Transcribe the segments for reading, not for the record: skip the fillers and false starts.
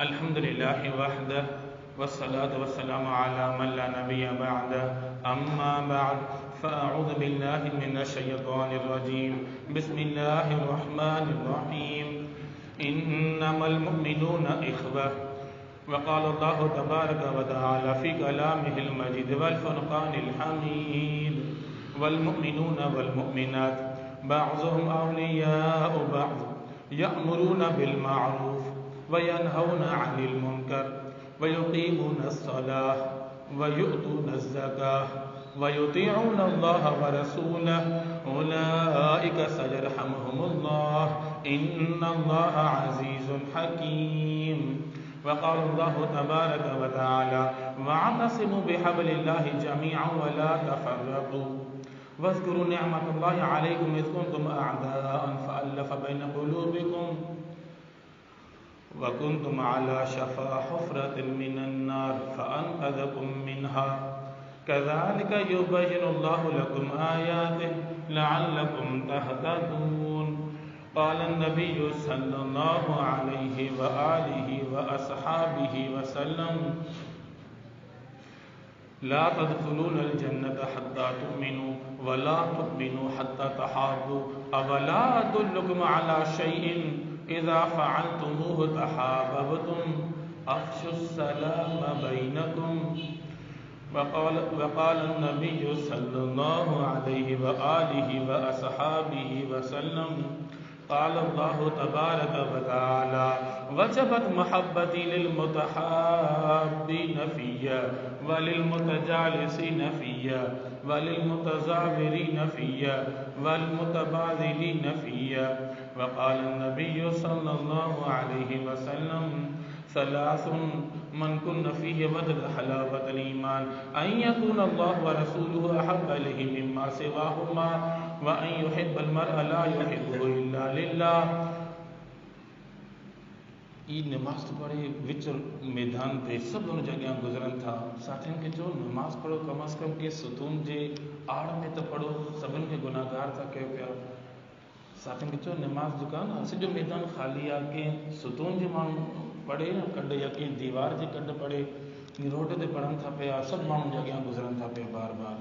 الحمد لله وحده والصلاة والسلام على من لا نبي بعده أما بعد فأعوذ بالله من الشيطان الرجيم بسم الله الرحمن الرحيم إنما المؤمنون إخوة وقال الله تبارك وتعالى في كلامه المجيد والفرقان الحميد والمؤمنون والمؤمنات بعضهم أولياء بعض يأمرون بالمعروف وينهون عن المنكر ويقيمون الصلاة ويؤتون الزكاة ويطيعون الله ورسوله أولئك سيرحمهم الله إن الله عزيز حكيم وقال الله تبارك وتعالى واعتصموا بحبل الله جميعا ولا تفرقوا واذكروا نعمة الله عليكم إذ كنتم أعداء فألف بين قلوبكم وكنتم على شفا حفرة من النار فأنقذكم منها كذلك يبين الله لكم آياته لعلكم تهتدون قال النبي صلى الله عليه وآله وأصحابه وسلم لا تدخلون الجنة حتى تؤمنوا ولا تؤمنوا حتى تحابوا أولا أدلكم على شيء إذا فعلتموه تحاببتم أفشوا السلام بينكم وقال النبي صلى الله عليه وآله وأصحابه وسلم قال الله تبارك وتعالى وجبت محبتي للمتحابين فيا وللمتجالسين فيا وللمتزاورين فيا والمتبادلين فيا وقال النبي صلى الله عليه وسلم ثلاث من كن فيه وجد حلاوة الإيمان أن يكون الله ورسوله أحب إليه مما سواهما وأن يحب المرء لا يحبه إلا لله. یہ نماز تو پڑھے وچ میدان پہ سب دونوں جگہ گزرن تھا ساتھین کے جو نماز پڑھو کم از کم کے ستون جے آڑ میں تو پڑھو سبن کے گناہگار تھا کہ پیا ساتھین کے جو نماز دکان اسے جو میدان خالی آ کے ستون جے مانو پڑھے کنڈ یا کہ دیوار جے کنڈ پڑھے روڈ تے پڑھن تھا پیا سب مانو جگہ گزرن تھا پیا بار بار.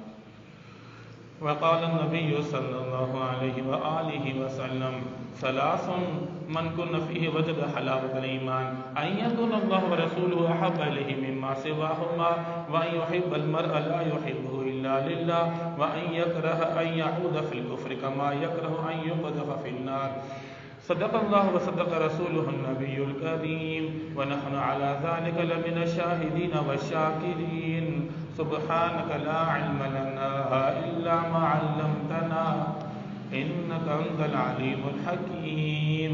وقال النبي صلى الله عليه وآله وسلم ثلاث من كن فيه وجد حلاوة الإيمان أن يكون الله ورسوله أحب إليه مما سواهما وأن يحب المرء لا يحبه إلا لله وأن يكره أن يعود في الكفر كما يكره أن يقذف في النار. صدق الله وصدق رسوله النبي الكريم ونحن على ذلك لمن الشاهدين والشاكرين. سبحانك لا علم لنا إلا ما علمتنا إنك أنت العليم الحكيم.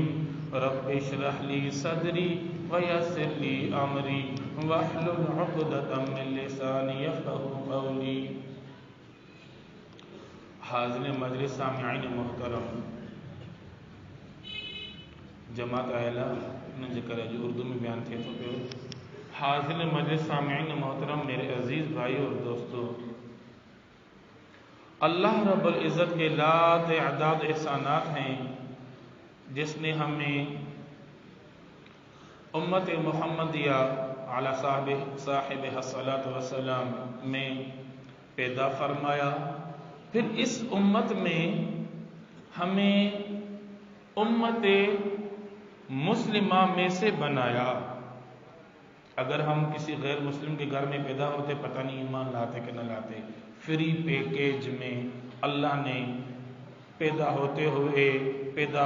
رب اشرح لي صدري ويسر لي أمري واحلل عقدة من لساني يفقهوا قولي. حاضرین مجلس سامعین محترم جماعت اہلا نے ذکر ہے جو اردو میں بیان تھے تو پھر حاضر مجلس سامعین محترم میرے عزیز بھائی اور دوستو اللہ رب العزت کے لا تعداد احسانات ہیں جس نے ہمیں امت محمدیہ علی صاحب الصلاۃ والسلام میں پیدا فرمایا پھر اس امت میں ہمیں امت مسلمہ میں سے بنایا. اگر ہم کسی غیر مسلم کے گھر میں پیدا ہوتے پتہ نہیں ایمان لاتے کہ نہ لاتے. فری پیکیج میں اللہ نے پیدا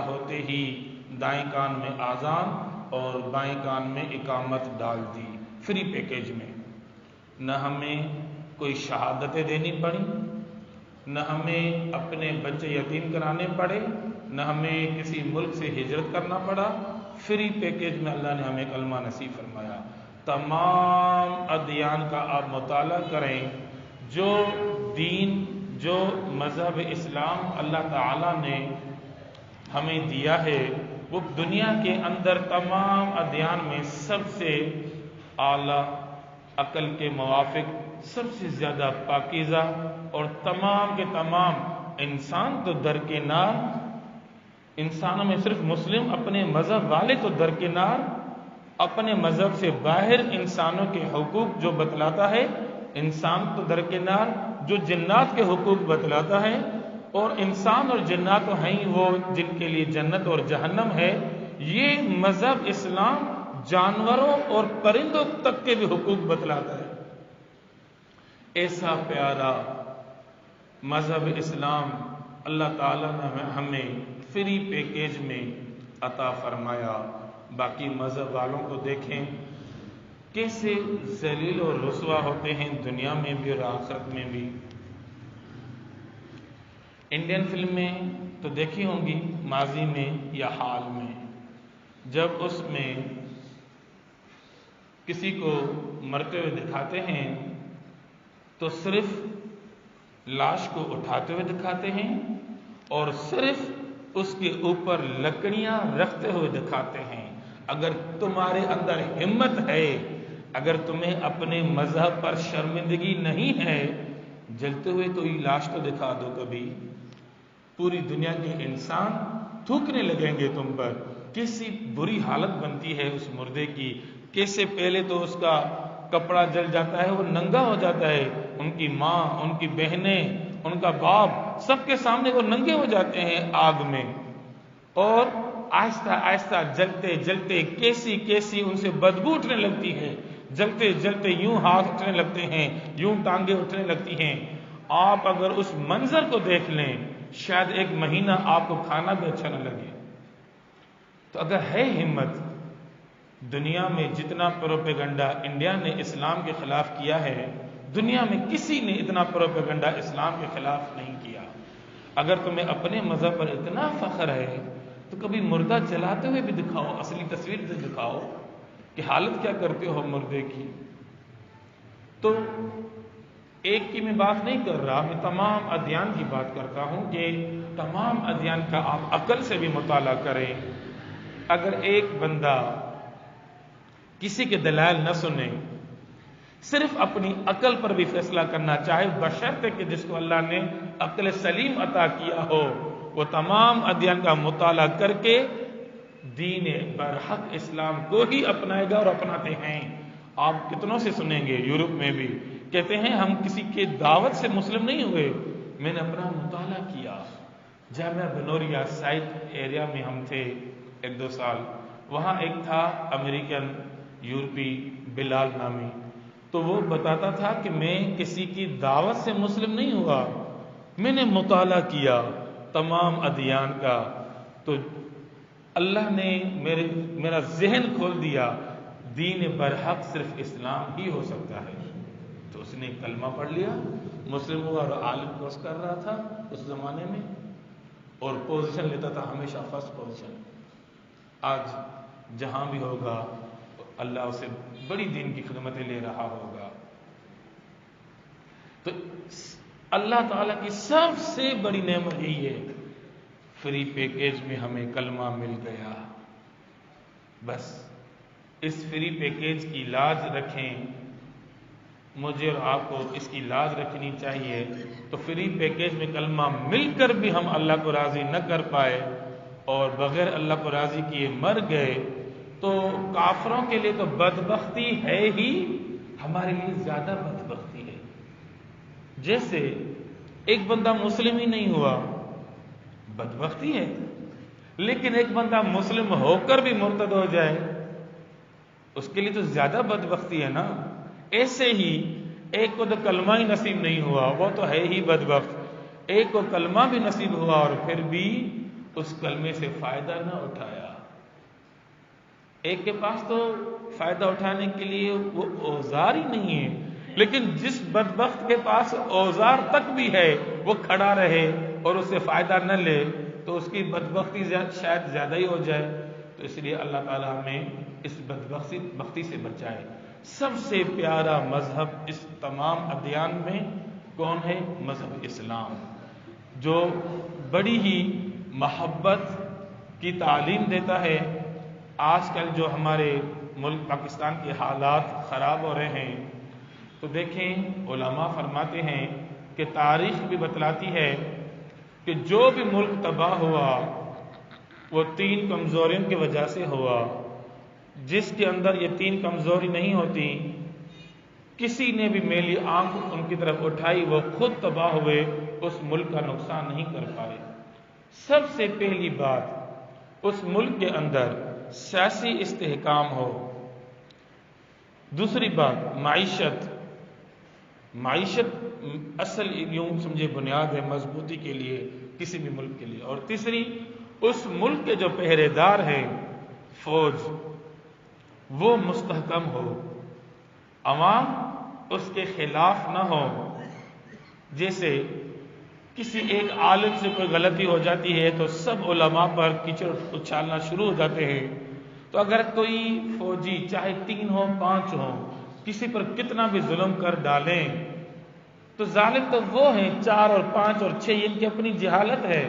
ہوتے ہی دائیں کان میں آذان اور بائیں کان میں اقامت ڈال دی. فری پیکیج میں نہ ہمیں کوئی شہادتیں دینی پڑی نہ ہمیں اپنے بچے یتیم کرانے پڑے نہ ہمیں کسی ملک سے ہجرت کرنا پڑا. فری پیکیج میں اللہ نے ہمیں کلمہ نصیب فرمایا. تمام ادیان کا آپ مطالعہ کریں جو دین جو مذہب اسلام اللہ تعالیٰ نے ہمیں دیا ہے وہ دنیا کے اندر تمام ادیان میں سب سے اعلیٰ عقل کے موافق سب سے زیادہ پاکیزہ اور تمام کے تمام انسان تو درکنار انسانوں میں صرف مسلم اپنے مذہب والے تو درکنار اپنے مذہب سے باہر انسانوں کے حقوق جو بتلاتا ہے، انسان تو درکنار، جو جنات کے حقوق بتلاتا ہے، اور انسان اور جنات تو ہیں وہ جن کے لیے جنت اور جہنم ہے، یہ مذہب اسلام جانوروں اور پرندوں تک کے بھی حقوق بتلاتا ہے۔ ایسا پیارا مذہب اسلام اللہ تعالیٰ نے ہمیں فری پیکیج میں عطا فرمایا۔ باقی مذہب والوں کو دیکھیں کیسے ذلیل اور رسوا ہوتے ہیں، دنیا میں بھی اور آخرت میں بھی۔ انڈین فلم میں تو دیکھی ہوں گی ماضی میں یا حال میں، جب اس میں کسی کو مرتے ہوئے دکھاتے ہیں تو صرف لاش کو اٹھاتے ہوئے دکھاتے ہیں اور صرف اس کے اوپر لکڑیاں رکھتے ہوئے دکھاتے ہیں۔ اگر تمہارے اندر ہمت ہے، اگر تمہیں اپنے مذہب پر شرمندگی نہیں ہے، جلتے ہوئے تو یہ لاش تو دکھا دو کبھی۔ پوری دنیا کے انسان تھوکنے لگیں گے تم پر۔ کیسی بری حالت بنتی ہے اس مردے کی، کیسے پہلے تو اس کا کپڑا جل جاتا ہے، وہ ننگا ہو جاتا ہے، ان کی ماں، ان کی بہنیں، ان کا باپ سب کے سامنے وہ ننگے ہو جاتے ہیں آگ میں، اور آہستہ آہستہ جلتے جلتے کیسی کیسی ان سے بدبو اٹھنے لگتی ہے، جلتے جلتے یوں ہاتھ اٹھنے لگتے ہیں، یوں ٹانگیں اٹھنے لگتی ہیں۔ آپ اگر اس منظر کو دیکھ لیں شاید ایک مہینہ آپ کو کھانا بھی اچھا نہ لگے۔ تو اگر ہے ہمت، دنیا میں جتنا پروپیگنڈا انڈیا نے اسلام کے خلاف کیا ہے، دنیا میں کسی نے اتنا پروپیگنڈا اسلام کے خلاف نہیں کیا۔ اگر تمہیں اپنے مذہب پر اتنا فخر ہے تو کبھی مردہ جلاتے ہوئے بھی دکھاؤ، اصلی تصویر سے دکھاؤ کہ حالت کیا کرتے ہو مردے کی۔ تو ایک کی میں بات نہیں کر رہا، میں تمام ادیان کی بات کرتا ہوں کہ تمام ادیان کا آپ عقل سے بھی مطالعہ کریں۔ اگر ایک بندہ کسی کے دلائل نہ سنے، صرف اپنی عقل پر بھی فیصلہ کرنا چاہے، بشرطے کہ جس کو اللہ نے عقل سلیم عطا کیا ہو، وہ تمام ادیان کا مطالعہ کر کے دین برحق اسلام کو ہی اپنائے گا، اور اپناتے ہیں۔ آپ کتنوں سے سنیں گے یورپ میں بھی کہتے ہیں ہم کسی کے دعوت سے مسلم نہیں ہوئے، میں نے اپنا مطالعہ کیا۔ جامعہ بنوریا سائٹ ایریا میں ہم تھے 1-2 سال، وہاں ایک تھا امریکن یورپی بلال نامی، تو وہ بتاتا تھا کہ میں کسی کی دعوت سے مسلم نہیں ہوا، میں نے مطالعہ کیا تمام ادیان کا، تو اللہ نے میرا ذہن کھول دیا، دین برحق صرف اسلام ہی ہو سکتا ہے۔ تو اس نے کلمہ پڑھ لیا، مسلم ہوا، اور عالم کورس کر رہا تھا اس زمانے میں، اور پوزیشن لیتا تھا ہمیشہ فرسٹ پوزیشن۔ آج جہاں بھی ہوگا اللہ اسے بڑی دین کی خدمتیں لے رہا ہوگا۔ تو اللہ تعالیٰ کی سب سے بڑی نعمت یہی ہے، فری پیکیج میں ہمیں کلمہ مل گیا۔ بس اس فری پیکیج کی لاج رکھیں، مجھے اور آپ کو اس کی لاج رکھنی چاہیے۔ تو فری پیکیج میں کلمہ مل کر بھی ہم اللہ کو راضی نہ کر پائے اور بغیر اللہ کو راضی کیے مر گئے، تو کافروں کے لیے تو بدبختی ہے ہی، ہمارے لیے زیادہ بدبختی ہے۔ جیسے ایک بندہ مسلم ہی نہیں ہوا، بدبختی ہے، لیکن ایک بندہ مسلم ہو کر بھی مرتد ہو جائے، اس کے لیے تو زیادہ بدبختی ہے نا۔ ایسے ہی ایک کو تو کلمہ ہی نصیب نہیں ہوا، وہ تو ہے ہی بدبخت، ایک کو کلمہ بھی نصیب ہوا اور پھر بھی اس کلمے سے فائدہ نہ اٹھایا۔ ایک کے پاس تو فائدہ اٹھانے کے لیے وہ اوزار ہی نہیں ہے، لیکن جس بدبخت کے پاس اوزار تک بھی ہے وہ کھڑا رہے اور اس سے فائدہ نہ لے، تو اس کی بدبختی شاید زیادہ ہی ہو جائے۔ تو اس لیے اللہ تعالیٰ ہمیں اس بدبختی سے بچائے۔ سب سے پیارا مذہب اس تمام ادیان میں کون ہے؟ مذہب اسلام، جو بڑی ہی محبت کی تعلیم دیتا ہے۔ آج کل جو ہمارے ملک پاکستان کے حالات خراب ہو رہے ہیں، تو دیکھیں علماء فرماتے ہیں کہ تاریخ بھی بتلاتی ہے کہ جو بھی ملک تباہ ہوا وہ 3 کمزوریوں کی وجہ سے ہوا۔ جس کے اندر یہ تین کمزوری نہیں ہوتی، کسی نے بھی میلی آنکھ ان کی طرف اٹھائی وہ خود تباہ ہوئے، اس ملک کا نقصان نہیں کر پائے۔ سب سے پہلی بات، اس ملک کے اندر سیاسی استحکام ہو۔ دوسری بات، معیشت اصل یوں سمجھے بنیاد ہے مضبوطی کے لیے کسی بھی ملک کے لیے۔ اور تیسری، اس ملک کے جو پہرے دار ہیں فوج، وہ مستحکم ہو، عوام اس کے خلاف نہ ہو۔ جیسے کسی ایک عالم سے کوئی غلطی ہو جاتی ہے تو سب علماء پر کیچڑ اچھالنا شروع ہو جاتے ہیں۔ تو اگر کوئی فوجی چاہے 3 ہو 5 ہو کسی پر کتنا بھی ظلم کر ڈالیں تو ظالم تو وہ ہیں 4 اور 5 اور 6، ان کی اپنی جہالت ہے۔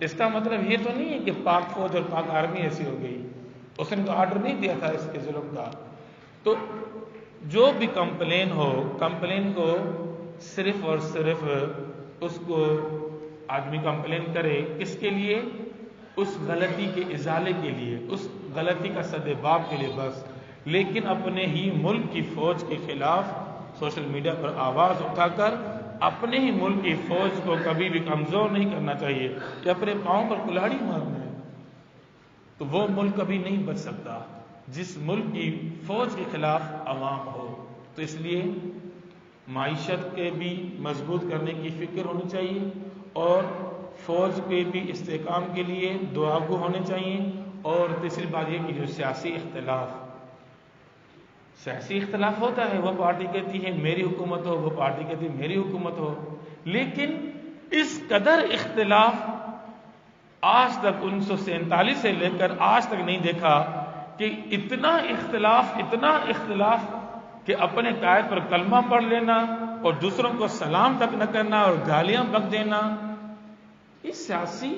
اس کا مطلب یہ تو نہیں ہے کہ پاک فوج اور پاک آرمی ایسی ہو گئی، اس نے تو آرڈر نہیں دیا تھا اس کے ظلم کا۔ تو جو بھی کمپلین کو صرف اور صرف اس کو آدمی کمپلین کرے کس کے لیے؟ اس غلطی کے ازالے کے لیے، اس غلطی کا سدباب کے لیے بس۔ لیکن اپنے ہی ملک کی فوج کے خلاف سوشل میڈیا پر آواز اٹھا کر اپنے ہی ملک کی فوج کو کبھی بھی کمزور نہیں کرنا چاہیے کہ اپنے پاؤں پر کلاڑی مارنا ہے، تو وہ ملک کبھی نہیں بچ سکتا جس ملک کی فوج کے خلاف عوام ہو۔ تو اس لیے معیشت کے بھی مضبوط کرنے کی فکر ہونی چاہیے، اور فوج کے بھی استحکام کے لیے دعاگو ہونے چاہیے۔ اور تیسری بات یہ کہ جو سیاسی اختلاف ہوتا ہے، وہ پارٹی کہتی ہے میری حکومت ہو، وہ پارٹی کہتی ہے میری حکومت ہو، لیکن اس قدر اختلاف آج تک 1947 سے لے کر آج تک نہیں دیکھا کہ اتنا اختلاف کہ اپنے قائد پر کلمہ پڑھ لینا اور دوسروں کو سلام تک نہ کرنا اور گالیاں بک دینا، یہ سیاسی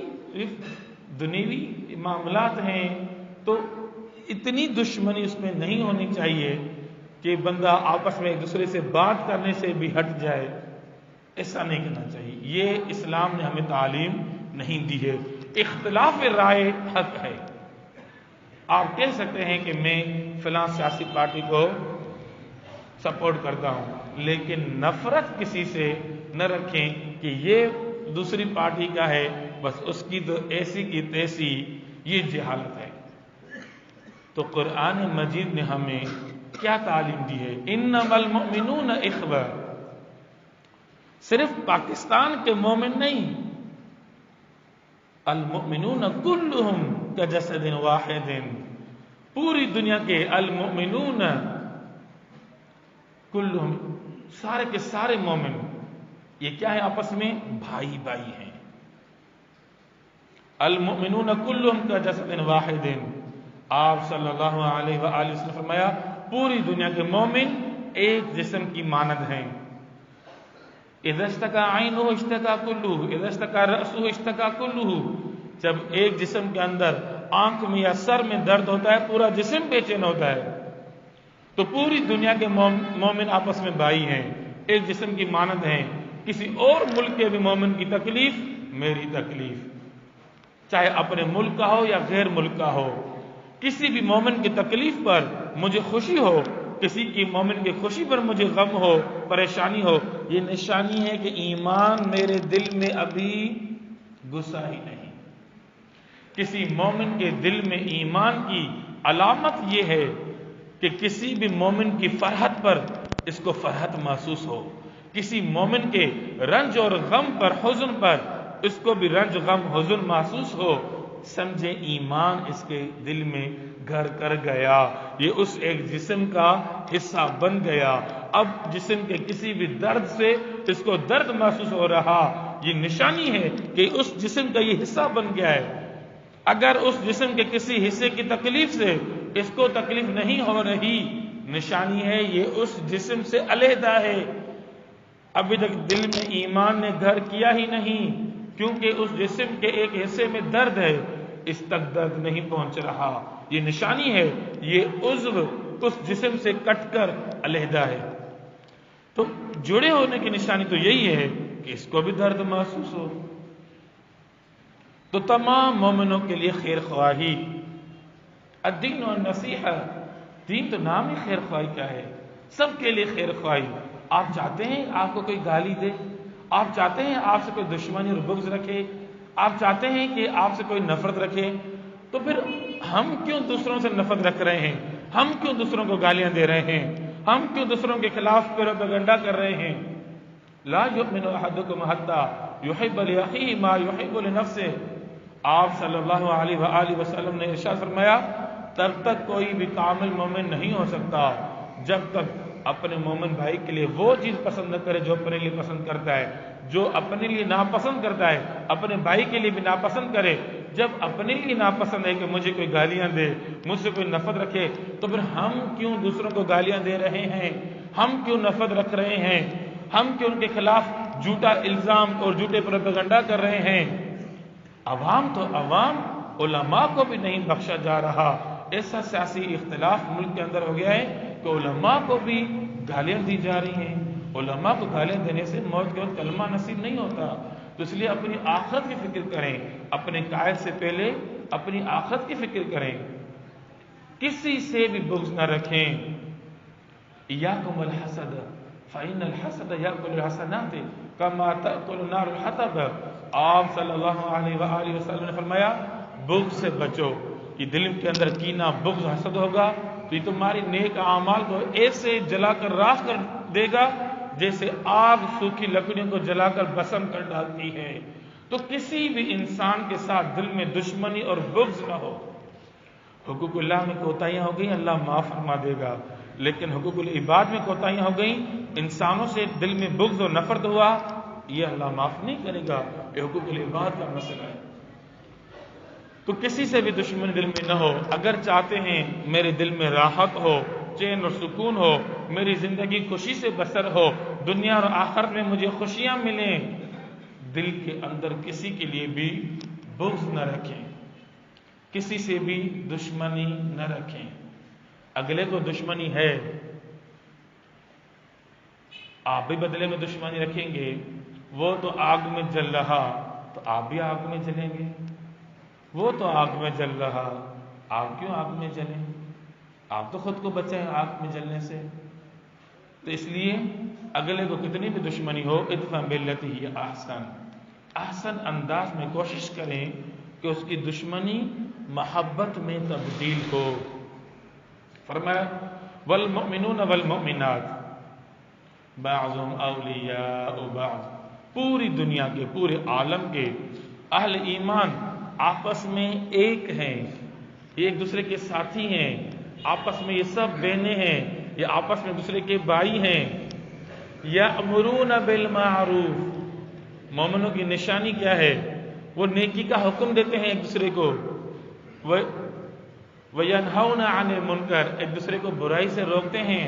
دنیوی معاملات ہیں۔ تو اتنی دشمنی اس میں نہیں ہونی چاہیے کہ بندہ آپس میں ایک دوسرے سے بات کرنے سے بھی ہٹ جائے، ایسا نہیں کرنا چاہیے۔ یہ اسلام نے ہمیں تعلیم نہیں دی ہے۔ اختلاف رائے حق ہے، آپ کہہ سکتے ہیں کہ میں فلاں سیاسی پارٹی کو سپورٹ کرتا ہوں، لیکن نفرت کسی سے نہ رکھیں کہ یہ دوسری پارٹی کا ہے بس اس کی تو ایسی کی تیسی، یہ جہالت ہے۔ تو قرآن مجید نے ہمیں کیا تعلیم دی ہے؟ انما المؤمنون اخوہ، صرف پاکستان کے مومن نہیں، المؤمنون کلہم کجسد واحد، پوری دنیا کے المؤمنون کلہم، سارے کے سارے مومن یہ کیا ہے؟ آپس میں بھائی بھائی ہیں۔ المؤمنون کلہم کجسد واحد، آپ صلی اللہ علیہ وآلہ وسلم نے فرمایا پوری دنیا کے مومن ایک جسم کی مانند ہیں۔ اذا اشتکا عینہ اشتکا کلہ، اذا اشتکا رأسہ اشتکا کلہ، جب ایک جسم کے اندر آنکھ میں یا سر میں درد ہوتا ہے پورا جسم بے چین ہوتا ہے۔ تو پوری دنیا کے مومن آپس میں بھائی ہیں، ایک جسم کی مانند ہیں۔ کسی اور ملک کے بھی مومن کی تکلیف میری تکلیف، چاہے اپنے ملک کا ہو یا غیر ملک کا ہو، کسی بھی مومن کی تکلیف پر مجھے خوشی ہو، کسی کی مومن کی خوشی پر مجھے غم ہو، پریشانی ہو، یہ نشانی ہے کہ ایمان میرے دل میں ابھی گھسا ہی نہیں۔ کسی مومن کے دل میں ایمان کی علامت یہ ہے کہ کسی بھی مومن کی فرحت پر اس کو فرحت محسوس ہو، کسی مومن کے رنج اور غم پر، حزن پر اس کو بھی رنج غم حزن محسوس ہو، سمجھے ایمان اس کے دل میں گھر کر گیا، یہ اس ایک جسم کا حصہ بن گیا۔ اب جسم کے کسی بھی درد سے اس کو درد محسوس ہو رہا، یہ نشانی ہے کہ اس جسم کا یہ حصہ بن گیا ہے۔ اگر اس جسم کے کسی حصے کی تکلیف سے اس کو تکلیف نہیں ہو رہی، نشانی ہے یہ اس جسم سے علیحدہ ہے، ابھی تک دل میں ایمان نے گھر کیا ہی نہیں، کیونکہ اس جسم کے ایک حصے میں درد ہے، اس تک درد نہیں پہنچ رہا، یہ نشانی ہے یہ عضو اس جسم سے کٹ کر علیحدہ ہے۔ تو جڑے ہونے کی نشانی تو یہی ہے کہ اس کو بھی درد محسوس ہو۔ تو تمام مومنوں کے لیے خیر خواہی، الدین والنصیحہ، دین تو نام ہی خیر خواہی کا ہے، سب کے لیے خیر خواہی۔ آپ چاہتے ہیں آپ کو کوئی گالی دے، آپ چاہتے ہیں آپ سے کوئی دشمنی اور بغض رکھے، آپ چاہتے ہیں کہ آپ سے کوئی نفرت رکھے، تو پھر ہم کیوں دوسروں سے نفرت رکھ رہے ہیں؟ ہم کیوں دوسروں کو گالیاں دے رہے ہیں؟ ہم کیوں دوسروں کے خلاف پروپیگنڈا کر رہے ہیں؟ لا یؤمن احدکم حتی یحب لاخیہ ما یحب لنفسہ۔ آپ صلی اللہ علیہ وآلہ وسلم نے ارشاد فرمایا تب تک کوئی بھی کامل مومن نہیں ہو سکتا جب تک اپنے مومن بھائی کے لیے وہ چیز پسند نہ کرے جو اپنے لیے پسند کرتا ہے، جو اپنے لیے ناپسند کرتا ہے اپنے بھائی کے لیے بھی ناپسند کرے۔ جب اپنے لیے ناپسند ہے کہ مجھے کوئی گالیاں دے، مجھ سے کوئی نفرت رکھے، تو پھر ہم کیوں دوسروں کو گالیاں دے رہے ہیں؟ ہم کیوں نفرت رکھ رہے ہیں؟ ہم کیوں ان کے خلاف جھوٹا الزام اور جھوٹے پروپیگنڈا کر رہے ہیں؟ عوام تو عوام، علماء کو بھی نہیں بخشا جا رہا۔ ایسا سیاسی اختلاف ملک کے اندر ہو گیا ہے کہ علماء کو بھی گالیاں دی جا رہی ہیں۔ علماء کو گالیاں دینے سے موت کے وقت کلمہ نصیب نہیں ہوتا، تو اس لیے اپنی آخرت کی فکر کریں، اپنے قائد سے پہلے اپنی آخرت کی فکر کریں، کسی سے بھی بغض نہ رکھیں۔ ایاکم الحسد فإن الحسد یأکل الحسنات کما تأکل النار الحطب۔ آپ صلی اللہ علیہ وآلہ وسلم نے فرمایا بغض سے بچو، کہ دل کے اندر کینہ بغض حسد ہوگا تو یہ تمہاری نیک اعمال کو ایسے جلا کر راکھ کر دے گا جیسے آگ سوکھی لکڑیوں کو جلا کر بھسم کر ڈالتی ہے۔ تو کسی بھی انسان کے ساتھ دل میں دشمنی اور بغض نہ ہو۔ حقوق اللہ میں کوتاہیاں ہو گئیں، اللہ معاف فرما دے گا، لیکن حقوق العباد میں کوتاہیاں ہو گئیں، انسانوں سے دل میں بغض اور نفرت ہوا، یہ اللہ معاف نہیں کرے گا، یہ حقوق العباد کا مسئلہ ہے۔ تو کسی سے بھی دشمنی دل میں نہ ہو۔ اگر چاہتے ہیں میرے دل میں راحت ہو، چین اور سکون ہو، میری زندگی خوشی سے بسر ہو، دنیا اور آخرت میں مجھے خوشیاں ملیں، دل کے اندر کسی کے لیے بھی بغض نہ رکھیں، کسی سے بھی دشمنی نہ رکھیں۔ اگلے کو دشمنی ہے، آپ بھی بدلے میں دشمنی رکھیں گے، وہ تو آگ میں جل رہا تو آپ بھی آگ میں جلیں گے، وہ تو آگ میں جل رہا، آپ کیوں آگ میں جلیں؟ آپ تو خود کو بچائیں آگ میں جلنے سے۔ تو اس لیے اگلے کو کتنی بھی دشمنی ہو، ادفع باللتی ہی احسن، احسن انداز میں کوشش کریں کہ اس کی دشمنی محبت میں تبدیل ہو۔ فرمایا والمؤمنون والمؤمنات بعضهم اولیاء بعض، پوری دنیا کے، پورے عالم کے اہل ایمان آپس میں ایک ہیں، یہ ایک دوسرے کے ساتھی ہیں، آپس میں یہ سب بہنیں ہیں، یہ آپس میں دوسرے کے بھائی ہیں۔ یأمرون بالمعروف، مومنوں کی نشانی کیا ہے؟ وہ نیکی کا حکم دیتے ہیں ایک دوسرے کو، وینہون عن المنکر، ایک دوسرے کو برائی سے روکتے ہیں،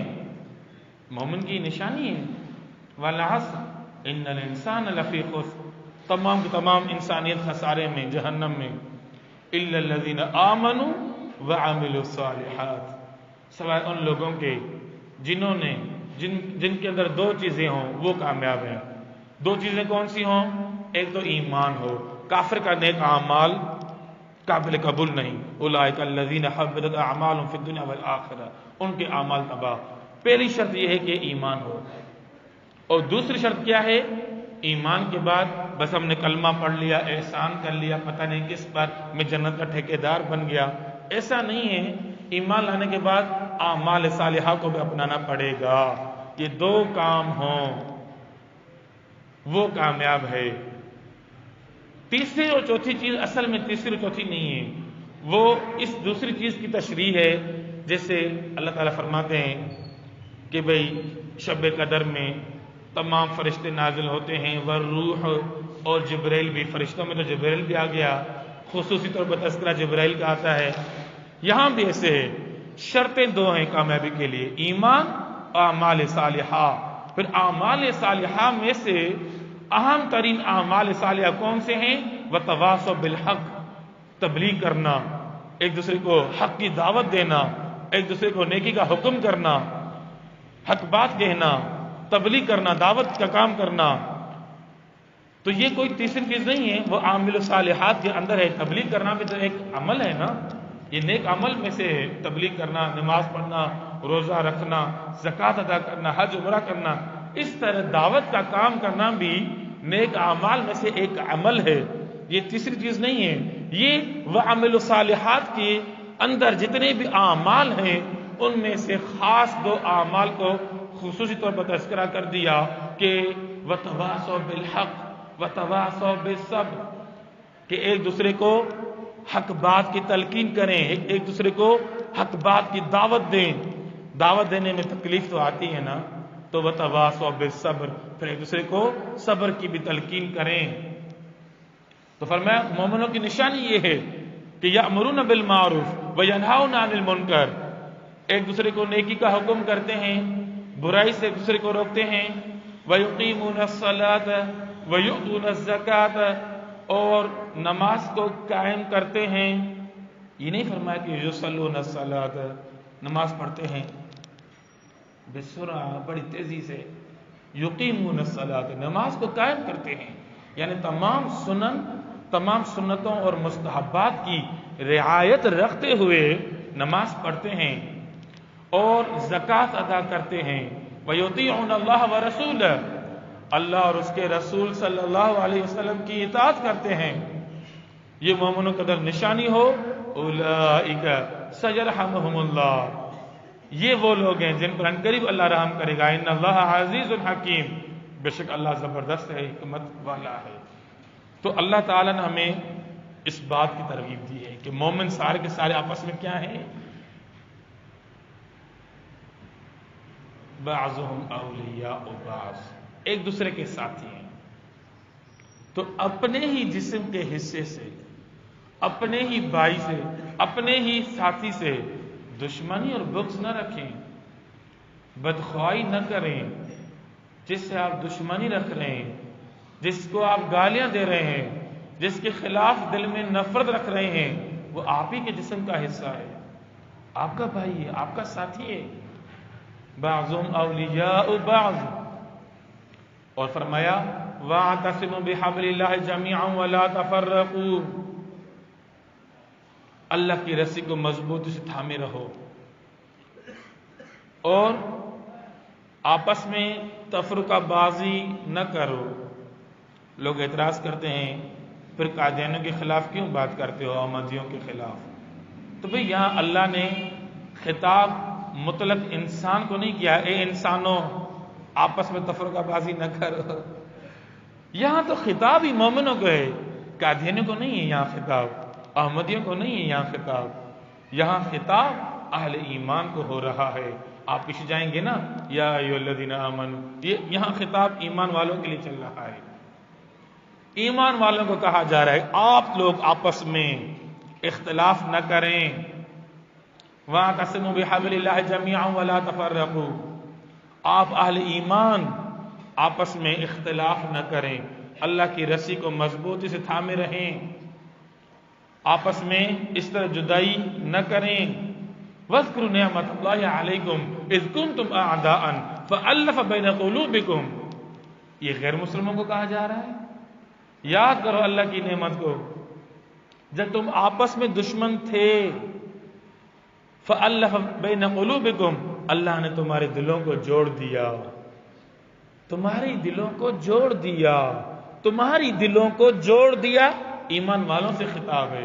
مومن کی نشانی ہے۔ والعصر ان الانسان لفی خسر، تمام کی تمام انسانیت خسارے میں، جہنم میں، الا الذین آمنوا وعملوا الصالحات، سوائے ان لوگوں کے جنہوں نے جن کے اندر دو چیزیں ہوں وہ کامیاب ہیں۔ دو چیزیں کون سی ہوں؟ ایک تو ایمان ہو، کافر کا نیک اعمال قابل قبول نہیں، اولئک الذین حبطت اعمالهم فی الدنیا والآخرہ، ان کے اعمال تباہ۔ پہلی شرط یہ ہے کہ ایمان ہو، اور دوسری شرط کیا ہے؟ ایمان کے بعد بس ہم نے کلمہ پڑھ لیا، احسان کر لیا، پتہ نہیں کس پر میں جنت کا ٹھیکیدار بن گیا، ایسا نہیں ہے۔ ایمان لانے کے بعد اعمال صالحہ کو بھی اپنانا پڑے گا، یہ دو کام ہوں وہ کامیاب ہے۔ تیسری اور چوتھی چیز اصل میں تیسری اور چوتھی نہیں ہے، وہ اس دوسری چیز کی تشریح ہے، جیسے اللہ تعالیٰ فرماتے ہیں کہ بھئی شب قدر میں تمام فرشتے نازل ہوتے ہیں، والروح، اور جبرائیل بھی، فرشتوں میں تو جبرائیل بھی آ گیا، خصوصی طور پر تذکرہ جبرائیل کا آتا ہے۔ یہاں بھی ایسے ہے، شرطیں دو ہیں کامیابی کے لیے، ایمان اور اعمال صالحہ۔ پھر اعمال صالحہ میں سے اہم ترین اعمال صالحہ کون سے ہیں؟ وتواصوا بالحق، تبلیغ کرنا، ایک دوسرے کو حق کی دعوت دینا، ایک دوسرے کو نیکی کا حکم کرنا، حق بات کہنا، تبلیغ کرنا، دعوت کا کام کرنا۔ تو یہ کوئی تیسری چیز نہیں ہے، وہ عامل صالحات کے اندر ہے۔ تبلیغ کرنا بھی تو ایک عمل ہے نا، یہ نیک عمل میں سے ہے، تبلیغ کرنا، نماز پڑھنا، روزہ رکھنا، زکوٰۃ ادا کرنا، حج عمرہ کرنا، اس طرح دعوت کا کام کرنا بھی نیک اعمال میں سے ایک عمل ہے، یہ تیسری چیز نہیں ہے۔ یہ وعمل الصالحات کے اندر جتنے بھی اعمال ہیں ان میں سے خاص دو اعمال کو خصوصی طور پر تذکرہ کر دیا کہ وتواصوا بالحق وتواصوا بالصبر، کہ ایک دوسرے کو حق بات کی تلقین کریں، ایک دوسرے کو حق بات کی دعوت دیں۔ دعوت دینے میں تکلیف تو آتی ہے نا، تو وتواصوا بالصبر، پھر ایک دوسرے کو صبر کی بھی تلقین کریں۔ تو فرمایا مومنوں کی نشانی یہ ہے کہ یأمرون بالمعروف وینہون عن المنکر، ایک دوسرے کو نیکی کا حکم کرتے ہیں، برائی سے ایک دوسرے کو روکتے ہیں، ویقیمون الصلاۃ ویؤتون الزکاۃ، اور نماز کو قائم کرتے ہیں۔ یہ نہیں فرمایا کہ یصلون الصلاۃ، نماز پڑھتے ہیں بسرعہ، بڑی تیزی سے، یقیمون الصلاۃ، نماز کو قائم کرتے ہیں، یعنی تمام سنتوں اور مستحبات کی رعایت رکھتے ہوئے نماز پڑھتے ہیں اور زکوٰۃ ادا کرتے ہیں۔ وَيُطِيعُونَ اللَّهَ وَرَسُولَهُ، اللہ اور اس کے رسول صلی اللہ علیہ وسلم کی اطاعت کرتے ہیں۔ یہ مومنوں کے اندر نشانی ہو، اولئک سیرحمہم اللہ، یہ وہ لوگ ہیں جن پر عنقریب اللہ رحم کرے گا۔ ان اللہ عزیز حکیم، بے شک اللہ زبردست ہے، حکمت والا ہے۔ تو اللہ تعالیٰ نے ہمیں اس بات کی ترغیب دی ہے کہ مومن سارے کے سارے آپس میں کیا ہیں؟ بعضهم اولیاء بعض، ایک دوسرے کے ساتھی ہیں۔ تو اپنے ہی جسم کے حصے سے، اپنے ہی بھائی سے، اپنے ہی ساتھی سے دشمنی اور بغض نہ رکھیں، بدخواہی نہ کریں۔ جس سے آپ دشمنی رکھ رہے ہیں، جس کو آپ گالیاں دے رہے ہیں، جس کے خلاف دل میں نفرت رکھ رہے ہیں، وہ آپ ہی کے جسم کا حصہ ہے، آپ کا بھائی ہے، آپ کا ساتھی ہے۔ بعضهم اولیاء بعض، اور فرمایا واعتصموا بحبل اللہ جمیعا ولا تفرقوا، اللہ کی رسی کو مضبوطی سے تھامے رہو اور آپس میں تفرقہ بازی نہ کرو۔ لوگ اعتراض کرتے ہیں پھر قادیانیوں کے خلاف کیوں بات کرتے ہو، احمدیوں کے خلاف؟ تو بھئی یہاں اللہ نے خطاب مطلق انسان کو نہیں کیا، اے انسانوں آپس میں تفرقہ بازی نہ کرو۔ یہاں تو خطاب ہی مومنوں کو ہے، قادیانیوں کو نہیں ہے یہاں خطاب، احمدیوں کو نہیں ہے یہاں خطاب، یہاں خطاب اہل ایمان کو ہو رہا ہے۔ آپ پیچھے جائیں گے نا، یا ایھا الذین آمنوا، یہاں خطاب ایمان والوں کے لیے چل رہا ہے، ایمان والوں کو کہا جا رہا ہے آپ لوگ آپس میں اختلاف نہ کریں۔ وَاعْتَصِمُوا بِحَبْلِ اللَّهِ جَمِيعًا وَلَا تَفَرَّقُوا، آپ اہل ایمان آپس میں اختلاف نہ کریں، اللہ کی رسی کو مضبوطی سے تھامے رہیں، آپس میں اس طرح جدائی نہ کریں۔ وَاذْكُرُوا نِعْمَتَ اللَّهِ عَلَيْكُمْ إِذْ كُنْتُمْ أَعْدَاءً فَأَلَّفَ بَيْنَ قُلُوبِكُمْ، یہ غیر مسلموں کو کہا جا رہا ہے، یاد کرو اللہ کی نعمت کو، جب تم آپس میں دشمن تھے، فَأَلَّفَ بَيْنَ قُلُوبِكُمْ، اللہ نے تمہارے دلوں کو جوڑ دیا، تمہاری دلوں کو جوڑ دیا، تمہاری دلوں کو جوڑ دیا۔ ایمان والوں سے خطاب ہے،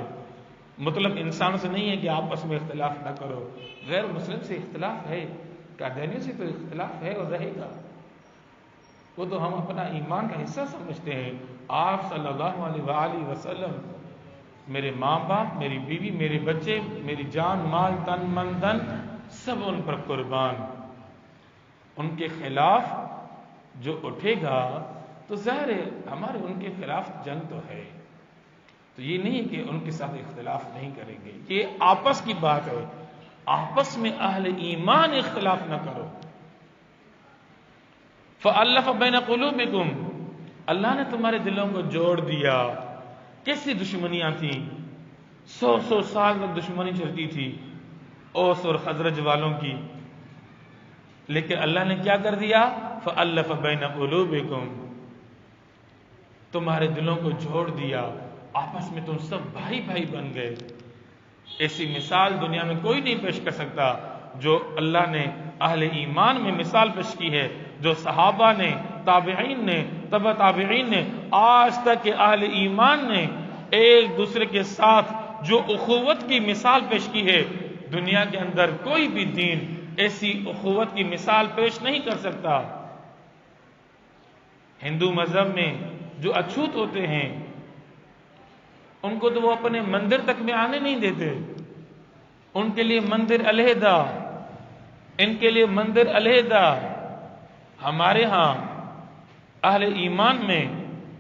مطلب انسانوں سے نہیں ہے کہ آپس میں اختلاف نہ کرو۔ غیر مسلم سے اختلاف ہے، قادیانیوں سے تو اختلاف ہے اور رہے گا، وہ تو ہم اپنا ایمان کا حصہ سمجھتے ہیں۔ آپ صلی اللہ علیہ وآلہ وسلم، میرے ماں باپ، میری بیوی، میرے بچے، میری جان مال تن من دھن سب ان پر قربان، ان کے خلاف جو اٹھے گا تو ظاہر ہے ہمارے ان کے خلاف جنگ تو ہے، تو یہ نہیں کہ ان کے ساتھ اختلاف نہیں کریں گے، یہ آپس کی بات ہے، آپس میں اہل ایمان اختلاف نہ کرو۔ فَأَلَّفَ بَيْنَ قُلُوبِكُمْ، اللہ نے تمہارے دلوں کو جوڑ دیا۔ کیسی دشمنیاں تھیں، 100 سال تک دشمنی چلتی تھی اوس اور خزرج والوں کی، لیکن اللہ نے کیا کر دیا؟ فَأَلَّفَ بَيْنَ قُلُوبِكُمْ، تمہارے دلوں کو جوڑ دیا، آپس میں تم سب بھائی بھائی بن گئے۔ ایسی مثال دنیا میں کوئی نہیں پیش کر سکتا جو اللہ نے اہل ایمان میں مثال پیش کی ہے، جو صحابہ نے، تابعین نے، تبع تابعین نے، آج تک کے اہل ایمان نے ایک دوسرے کے ساتھ جو اخوت کی مثال پیش کی ہے، دنیا کے اندر کوئی بھی دین ایسی اخوت کی مثال پیش نہیں کر سکتا۔ ہندو مذہب میں جو اچھوت ہوتے ہیں ان کو تو وہ اپنے مندر تک میں آنے نہیں دیتے، ان کے لیے مندر علیحدہ، ان کے لیے مندر علیحدہ۔ ہمارے ہاں اہل ایمان میں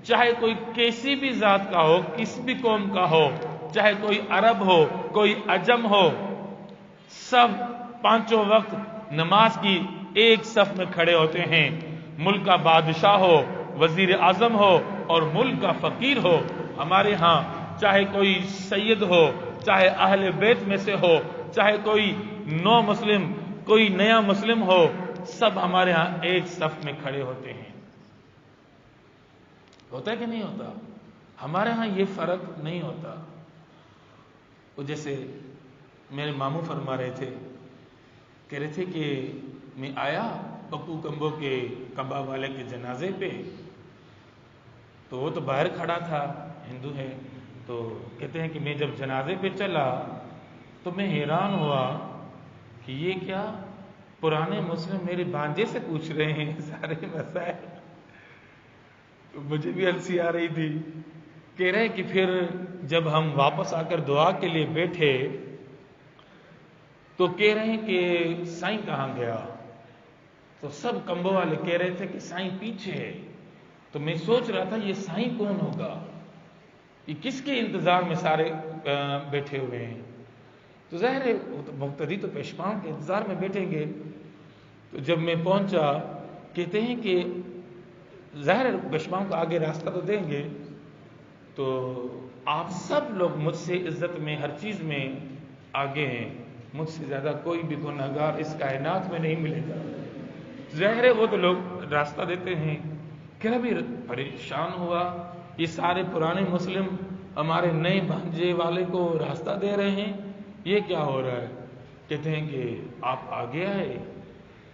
چاہے کوئی کیسی بھی ذات کا ہو، کسی بھی قوم کا ہو، چاہے کوئی عرب ہو، کوئی عجم ہو، سب پانچوں وقت نماز کی ایک صف میں کھڑے ہوتے ہیں۔ ملک کا بادشاہ ہو، وزیر اعظم ہو اور ملک کا فقیر ہو، ہمارے ہاں چاہے کوئی سید ہو، چاہے اہل بیت میں سے ہو، چاہے کوئی نو مسلم، کوئی نیا مسلم ہو، سب ہمارے ہاں ایک صف میں کھڑے ہوتے ہیں۔ ہوتا ہے کہ نہیں ہوتا؟ ہمارے ہاں یہ فرق نہیں ہوتا۔ وہ جیسے میرے ماموں فرما رہے تھے، کہہ رہے تھے کہ میں آیا پپو کمبو کے کباب والے کے جنازے پہ، تو وہ تو باہر کھڑا تھا، ہندو ہے، تو کہتے ہیں کہ میں جب جنازے پہ چلا تو میں حیران ہوا کہ یہ کیا پرانے مسلم میرے بانجے سے پوچھ رہے ہیں سارے مسائل۔ مجھے بھی ہنسی آ رہی تھی۔ کہہ رہے کہ پھر جب ہم واپس آ کر دعا کے لیے بیٹھے تو کہہ رہے ہیں کہ سائیں کہاں گیا؟ تو سب کمبو والے کہہ رہے تھے کہ سائیں پیچھے ہے۔ تو میں سوچ رہا تھا یہ سائیں کون ہوگا، یہ کس کے انتظار میں سارے بیٹھے ہوئے ہیں؟ تو ظاہر ہے مقتدی تو پیشواؤں کے انتظار میں بیٹھیں گے۔ تو جب میں پہنچا، کہتے ہیں کہ ظاہر ہے پیشواؤں کو آگے راستہ تو دیں گے، تو آپ سب لوگ مجھ سے عزت میں ہر چیز میں آگے ہیں، مجھ سے زیادہ کوئی بھی گنہگار اس کائنات میں نہیں ملے گا۔ ظاہر ہے وہ تو لوگ راستہ دیتے ہیں۔ کہ بھی پریشان ہوا، یہ سارے پرانے مسلم ہمارے نئے بھانجے والے کو راستہ دے رہے ہیں، یہ کیا ہو رہا ہے؟ کہتے ہیں کہ آپ آگے آئے،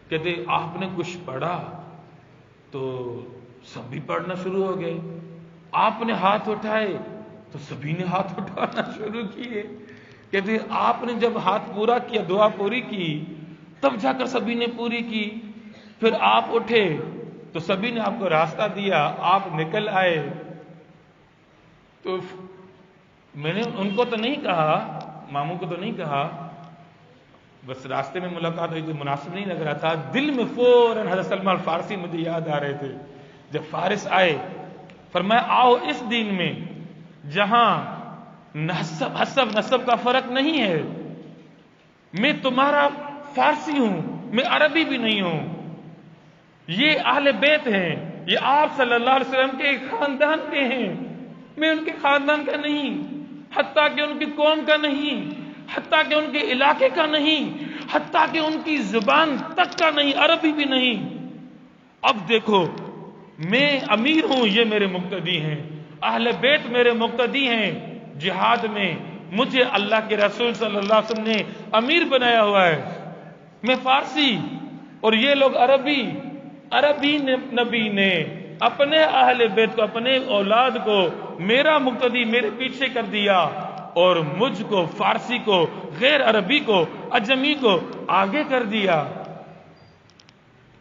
کہتے آپ نے کچھ پڑھا، تو سب بھی پڑھنا شروع ہو گئے۔ آپ نے ہاتھ اٹھائے تو سبھی نے ہاتھ اٹھانا شروع کیے۔ کہتے آپ نے جب ہاتھ پورا کیا، دعا پوری کی، تب جا کر سبھی نے پوری کی۔ پھر آپ اٹھے تو سبھی نے آپ کو راستہ دیا، آپ نکل آئے۔ تو میں نے ان کو تو نہیں کہا، ماموں کو تو نہیں کہا، بس راستے میں ملاقات ہوئی تو مناسب نہیں لگ رہا تھا، دل میں فوراً حضرت سلمان فارسی مجھے یاد آ رہے تھے۔ جب فارس آئے فرمایا آؤ اس دین میں جہاں حسب نسب کا فرق نہیں ہے، میں تمہارا فارسی ہوں، میں عربی بھی نہیں ہوں، یہ اہل بیت ہیں، یہ آپ صلی اللہ علیہ وسلم کے خاندان کے ہیں، میں ان کے خاندان کا نہیں، حتیٰ کہ ان کی قوم کا نہیں، حتیٰ کہ ان کے علاقے کا نہیں، حتیٰ کہ ان کی زبان تک کا نہیں، عربی بھی نہیں۔ اب دیکھو میں امیر ہوں، یہ میرے مقتدی ہیں، اہل بیت میرے مقتدی ہیں، جہاد میں مجھے اللہ کے رسول صلی اللہ علیہ وسلم نے امیر بنایا ہوا ہے، میں فارسی اور یہ لوگ عربی نبی نے اپنے اہل بیت کو، اپنے اولاد کو میرا مقتدی میرے پیچھے کر دیا اور مجھ کو فارسی کو، غیر عربی کو، اجمی کو آگے کر دیا۔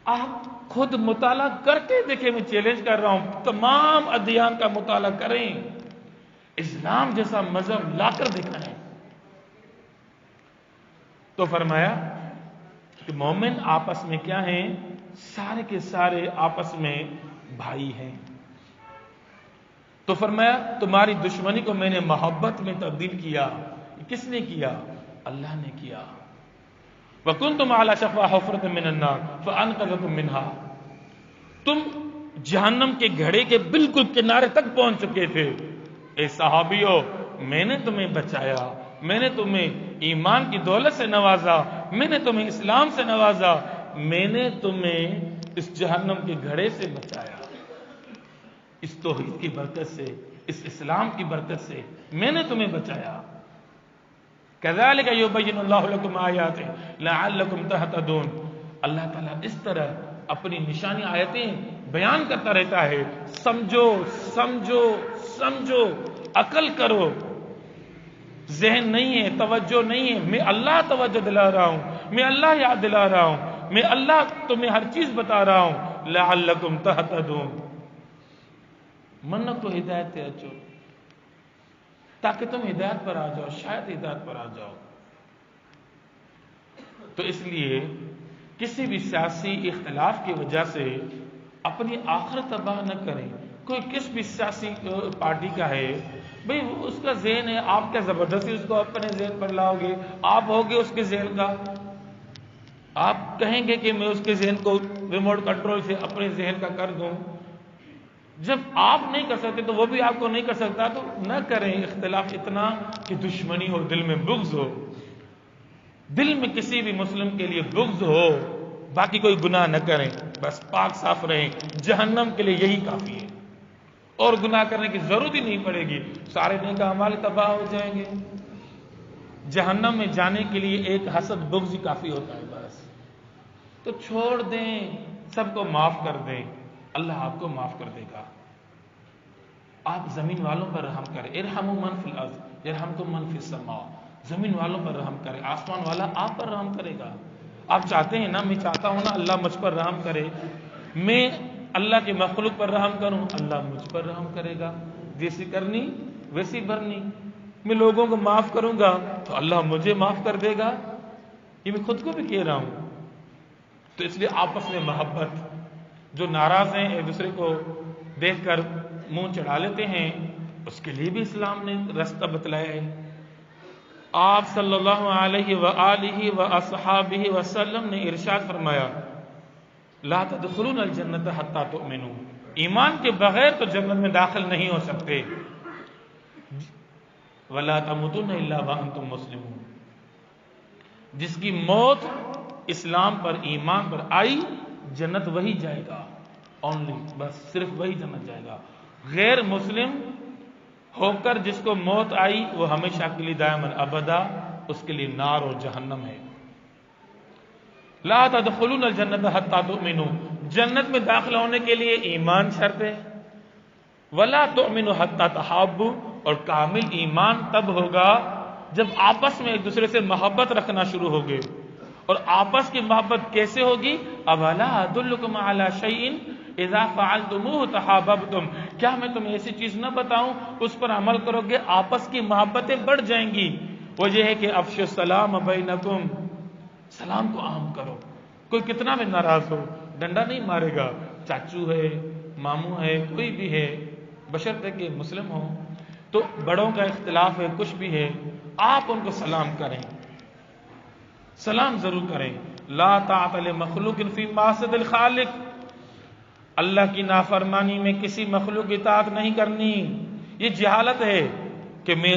آپ خود مطالعہ کر کے دیکھیں، میں چیلنج کر رہا ہوں، تمام ادیان کا مطالعہ کریں، اسلام جیسا مذہب لا کر دکھائیں۔ تو فرمایا کہ مومن آپس میں کیا ہیں؟ سارے کے سارے آپس میں بھائی ہیں۔ تو فرمایا تمہاری دشمنی کو میں نے محبت میں تبدیل کیا۔ کس نے کیا؟ اللہ نے کیا۔ وَكُنْتُمْ عَلَى شَفَا حُفْرَةٍ مِّنَ النَّارِ فَأَنْقَذَكُم مِّنْهَا، تم جہنم کے گھڑے کے بالکل کنارے تک پہنچ چکے تھے، اے صحابیوں میں نے تمہیں بچایا، میں نے تمہیں ایمان کی دولت سے نوازا، میں نے تمہیں اسلام سے نوازا، میں نے تمہیں اس جہنم کے گھڑے سے بچایا، اس توحید کی برکت سے، اس اسلام کی برکت سے میں نے تمہیں بچایا۔ کذالک یبین اللہ لکم آیاتہ لعلکم تہتدون. اللہ تعالیٰ اس طرح اپنی نشانی آیتیں بیان کرتا رہتا ہے. سمجھو سمجھو سمجھو، عقل کرو. ذہن نہیں ہے، توجہ نہیں ہے. میں اللہ توجہ دلا رہا ہوں، میں اللہ یاد دلا رہا ہوں، میں اللہ تمہیں ہر چیز بتا رہا ہوں. لعلکم تہتدون، منت تو ہدایت تے اچو تاکہ تم ہدایت پر آ جاؤ، شاید ہدایت پر آ جاؤ. تو اس لیے کسی بھی سیاسی اختلاف کی وجہ سے اپنی آخرت تباہ نہ کریں. کوئی کس بھی سیاسی پارٹی کا ہے بھئی، اس کا ذہن ہے، آپ کیا زبردستی اس کو اپنے ذہن پر لاؤ گے؟ آپ ہوگے اس کے ذہن کا، آپ کہیں گے کہ میں اس کے ذہن کو ریموٹ کنٹرول سے اپنے ذہن کا کر دوں. جب آپ نہیں کر سکتے تو وہ بھی آپ کو نہیں کر سکتا. تو نہ کریں اختلاف اتنا کہ دشمنی ہو، دل میں بغض ہو. دل میں کسی بھی مسلم کے لیے بغض ہو، باقی کوئی گناہ نہ کریں، بس پاک صاف رہیں. جہنم کے لیے یہی کافی ہے، اور گناہ کرنے کی ضرورت ہی نہیں پڑے گی. سارے نیک اعمال تباہ ہو جائیں گے. جہنم میں جانے کے لیے ایک حسد بغض ہی کافی ہوتا ہے بس. تو چھوڑ دیں، سب کو معاف کر دیں، اللہ آپ کو معاف کر دے گا. آپ زمین والوں پر رحم کریں. ارحموا من فی الارض یرحمکم من فی السماء. زمین والوں پر رحم کریں، آسمان والا آپ پر رحم کرے گا. آپ چاہتے ہیں نا، میں چاہتا ہوں نا اللہ مجھ پر رحم کرے، میں اللہ کے مخلوق پر رحم کروں، اللہ مجھ پر رحم کرے گا. جیسی کرنی ویسی بھرنی. میں لوگوں کو معاف کروں گا تو اللہ مجھے معاف کر دے گا. یہ میں خود کو بھی کہہ رہا ہوں. تو اس لیے آپس میں محبت. جو ناراض ہیں ایک دوسرے کو دیکھ کر منہ چڑھا لیتے ہیں، اس کے لیے بھی اسلام نے راستہ بتلایا ہے. آپ صلی اللہ علیہ وآلہ واصحابہ وسلم نے ارشاد فرمایا، لا تدخلون الجنت حتی تؤمنوا. ایمان کے بغیر تو جنت میں داخل نہیں ہو سکتے. ولا تموتن الا وانتم مسلمون. جس کی موت اسلام پر، ایمان پر آئی، جنت وہی جائے گا. اونلی، بس صرف وہی جنت جائے گا. غیر مسلم ہو کر جس کو موت آئی، وہ ہمیشہ کے لیے دائما ابدا اس کے لیے نار اور جہنم ہے. لا تدخلون الجنت حتی تؤمنوا. جنت میں داخل ہونے کے لیے ایمان شرط ہے. ولا تؤمنوا حتی تحابوا. اور کامل ایمان تب ہوگا جب آپس میں ایک دوسرے سے محبت رکھنا شروع ہوگے. اور آپس کی محبت کیسے ہوگی؟ اولا ادلکم علی شیء اذا فعلتموه تحاببتم. کیا میں تمہیں ایسی چیز نہ بتاؤں، اس پر عمل کرو گے آپس کی محبتیں بڑھ جائیں گی. وہ یہ ہے کہ افشوا السلام بینکم. سلام کو عام کرو. کوئی کتنا بھی ناراض ہو، ڈنڈا نہیں مارے گا. چاچو ہے، ماموں ہے، کوئی بھی ہے، بشرطے کہ مسلم ہو. تو بڑوں کا اختلاف ہے، کچھ بھی ہے، آپ ان کو سلام کریں، سلام ضرور کریں. لا طاعت لمخلوق فی معصیۃ الخالق. اللہ کی نافرمانی میں کسی مخلوق کی اطاعت نہیں کرنی. یہ جہالت ہے کہ میں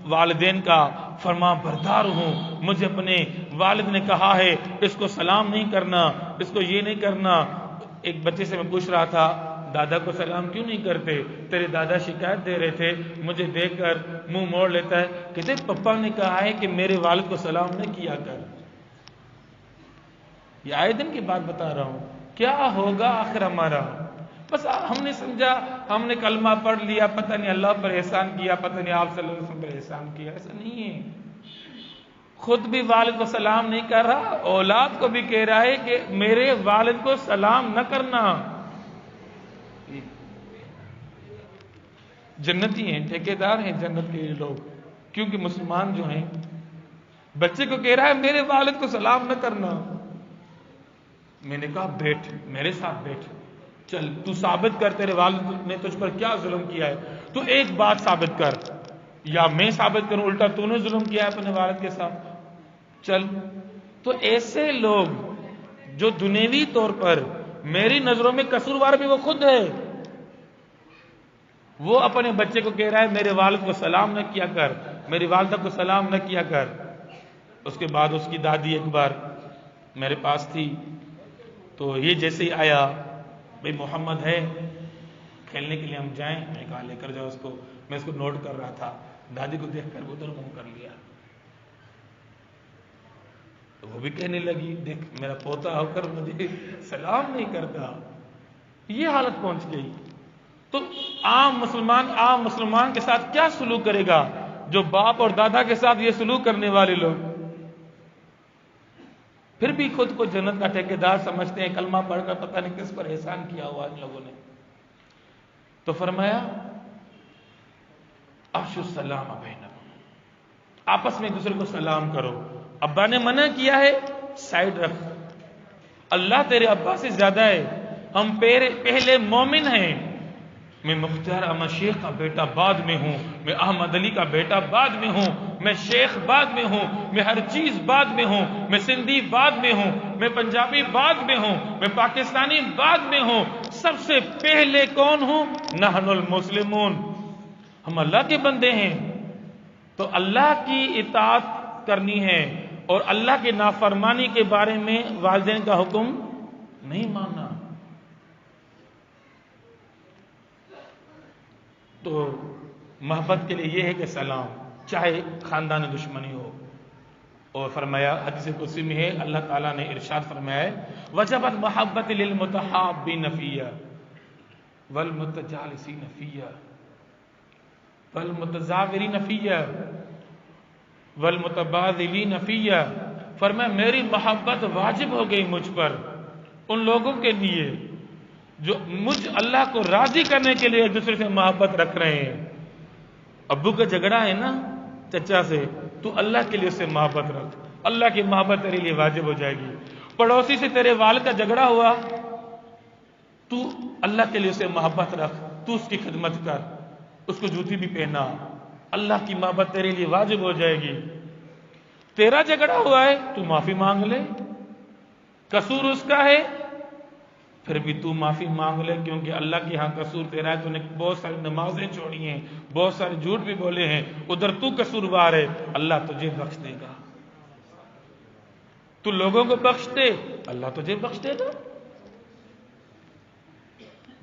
والدین کا فرما بردار ہوں، مجھے اپنے والد نے کہا ہے اس کو سلام نہیں کرنا، اس کو یہ نہیں کرنا. ایک بچے سے میں پوچھ رہا تھا، دادا کو سلام کیوں نہیں کرتے؟ تیرے دادا شکایت دے رہے تھے، مجھے دیکھ کر منہ موڑ لیتا ہے. کہتے پپا نے کہا ہے کہ میرے والد کو سلام نہ کیا کر. یہ آئے دن کی بات بتا رہا ہوں. کیا ہوگا آخر ہمارا؟ بس ہم نے سمجھا، ہم نے کلمہ پڑھ لیا، پتہ نہیں اللہ پر احسان کیا، پتہ نہیں آپ صلی اللہ علیہ وسلم پر احسان کیا. ایسا نہیں ہے. خود بھی والد کو سلام نہیں کر رہا، اولاد کو بھی کہہ رہا ہے کہ میرے والد کو سلام نہ کرنا. جنتی ہیں، ٹھیکیدار ہیں جنت کے لوگ، کیونکہ مسلمان جو ہیں. بچے کو کہہ رہا ہے میرے والد کو سلام نہ کرنا. میں نے کہا بیٹھ، میرے ساتھ بیٹھ، چل تو ثابت کر تیرے والد نے تجھ پر کیا ظلم کیا ہے. تو ایک بات ثابت کر، یا میں ثابت کروں الٹا تو نے ظلم کیا ہے اپنے والد کے ساتھ. چل. تو ایسے لوگ جو دنیوی طور پر میری نظروں میں قصوروار بھی وہ خود ہے، وہ اپنے بچے کو کہہ رہا ہے میرے والد کو سلام نہ کیا کر، میری والدہ کو سلام نہ کیا کر. اس کے بعد اس کی دادی ایک بار میرے پاس تھی، تو یہ جیسے ہی آیا، بھئی محمد ہے کھیلنے کے لیے ہم جائیں؟ میں کہا لے کر جاؤ اس کو. میں اس کو نوٹ کر رہا تھا، دادی کو دیکھ کر ادھر منہ کر لیا. تو وہ بھی کہنے لگی دیکھ میرا پوتا ہو کر مجھے سلام نہیں کرتا، یہ حالت پہنچ گئی۔ تو عام مسلمان کے ساتھ کیا سلوک کرے گا جو باپ اور دادا کے ساتھ یہ سلوک کرنے والے لوگ پھر بھی خود کو جنت کا ٹھیکیدار سمجھتے ہیں، کلمہ پڑھ کر پتہ نہیں کس پر احسان کیا ہوا ان لوگوں نے۔ تو فرمایا افشوا السلام بینکم، آپس میں ایک دوسرے کو سلام کرو۔ ابا نے منع کیا ہے، سائڈ رکھ، اللہ تیرے ابا سے زیادہ ہے، ہم پہلے مومن ہیں۔ میں مختار احمد شیخ کا بیٹا بعد میں ہوں، میں احمد علی کا بیٹا بعد میں ہوں، میں شیخ بعد میں ہوں، میں ہر چیز بعد میں ہوں، میں سندھی بعد میں ہوں، میں پنجابی بعد میں ہوں، میں پاکستانی بعد میں ہوں، سب سے پہلے کون ہوں؟ نحن المسلمون، ہم اللہ کے بندے ہیں۔ تو اللہ کی اطاعت کرنی ہے اور اللہ کی نافرمانی کے بارے میں والدین کا حکم نہیں ماننا۔ تو محبت کے لیے یہ ہے کہ سلام، چاہے خاندان دشمنی ہو۔ اور فرمایا حدیث قدسی میں ہے، اللہ تعالیٰ نے ارشاد فرمایا ہے وجبت محبت للمتحابین فیہ والمتجالسین فیہ والمتزاورین فیہ والمتبادلین فیہ۔ فرمایا میری محبت واجب ہو گئی مجھ پر ان لوگوں کے لیے جو مجھ اللہ کو راضی کرنے کے لیے ایک دوسرے سے محبت رکھ رہے ہیں۔ ابو کا جھگڑا ہے نا چچا سے، تو اللہ کے لیے اس سے محبت رکھ، اللہ کی محبت تیرے لیے واجب ہو جائے گی۔ پڑوسی سے تیرے والد کا جھگڑا ہوا، تو اللہ کے لیے اسے محبت رکھ، تو اس کی خدمت کر، اس کو جوتی بھی پہنا، اللہ کی محبت تیرے لیے واجب ہو جائے گی۔ تیرا جھگڑا ہوا ہے تو معافی مانگ لے، قصور اس کا ہے پھر بھی تو معافی مانگ لے، کیونکہ اللہ کے ہاں قصور تیرا ہے، تو نے بہت ساری نمازیں چھوڑی ہیں، بہت سارے جھوٹ بھی بولے ہیں، ادھر تو قصوروار ہے، اللہ تجھے بخش دے گا۔ تو لوگوں کو بخش دے، اللہ تجھے بخش دے گا۔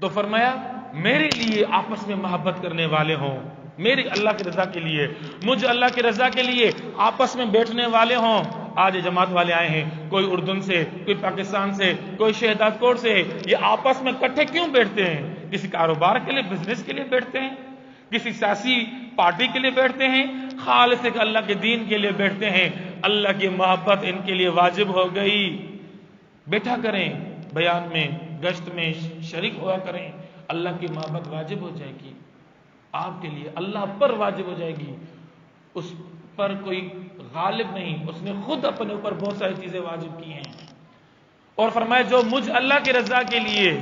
تو فرمایا میرے لیے آپس میں محبت کرنے والے ہوں، میری اللہ کی رضا کے لیے، مجھ اللہ کی رضا کے لیے آپس میں بیٹھنے والے ہوں۔ آج جماعت والے آئے ہیں، کوئی اردن سے، کوئی پاکستان سے، کوئی شہداد کوٹ سے، یہ آپس میں کٹھے کیوں بیٹھتے ہیں؟ کسی کاروبار کے لیے، بزنس کے لیے بیٹھتے ہیں، کسی سیاسی پارٹی کے لیے بیٹھتے ہیں، خالص ایک اللہ کے دین کے لیے بیٹھتے ہیں۔ اللہ کی محبت ان کے لیے واجب ہو گئی۔ بیٹھا کریں، بیان میں، گشت میں شریک ہوا کریں، اللہ کی محبت واجب ہو جائے گی آپ کے لیے، اللہ پر واجب ہو جائے گی، اس پر کوئی غالب نہیں، اس نے خود اپنے اوپر بہت ساری چیزیں واجب کی ہیں۔ اور فرمایا جو مجھ اللہ کی رضا کے لیے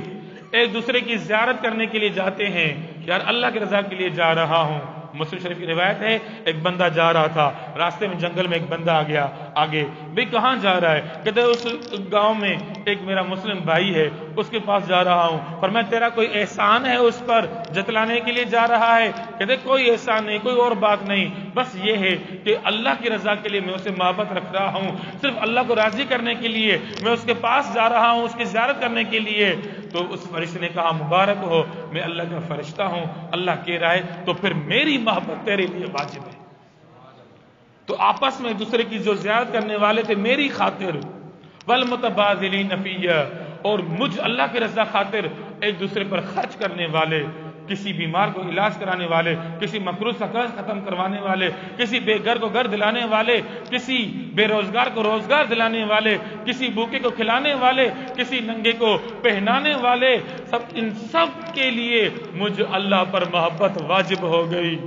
ایک دوسرے کی زیارت کرنے کے لیے جاتے ہیں، یار اللہ کی رضا کے لیے جا رہا ہوں۔ مسلم شریف کی روایت ہے، ایک بندہ جا رہا تھا، راستے میں جنگل میں ایک بندہ آ گیا آگے، بھئی کہاں جا رہا ہے؟ کہتے اس گاؤں میں ایک میرا مسلم بھائی ہے، اس کے پاس جا رہا ہوں۔ فرمایا تیرا کوئی احسان ہے اس پر جتلانے کے لیے جا رہا ہے؟ کہتے کوئی احسان نہیں، کوئی اور بات نہیں، بس یہ ہے کہ اللہ کی رضا کے لیے میں اسے محبت رکھ رہا ہوں، صرف اللہ کو راضی کرنے کے لیے میں اس کے پاس جا رہا ہوں، اس کی زیارت کرنے کے لیے۔ تو اس فرشتے نے کہا مبارک ہو، میں اللہ کا فرشتہ ہوں، اللہ کہہ رہا ہے تو پھر میری محبت تیرے لیے واجب ہے۔ تو آپس میں ایک دوسرے کی جو زیارت کرنے والے تھے میری خاطر، والمتبادلین فیہ، اور مجھ اللہ کی رضا خاطر ایک دوسرے پر خرچ کرنے والے، کسی بیمار کو علاج کرانے والے، کسی مقروض کا قرض ختم کروانے والے، کسی بے گھر کو گھر دلانے والے، کسی بے روزگار کو روزگار دلانے والے، کسی بھوکے کو کھلانے والے، کسی ننگے کو پہنانے والے، ان سب کے لیے مجھ اللہ پر محبت واجب ہو گئی۔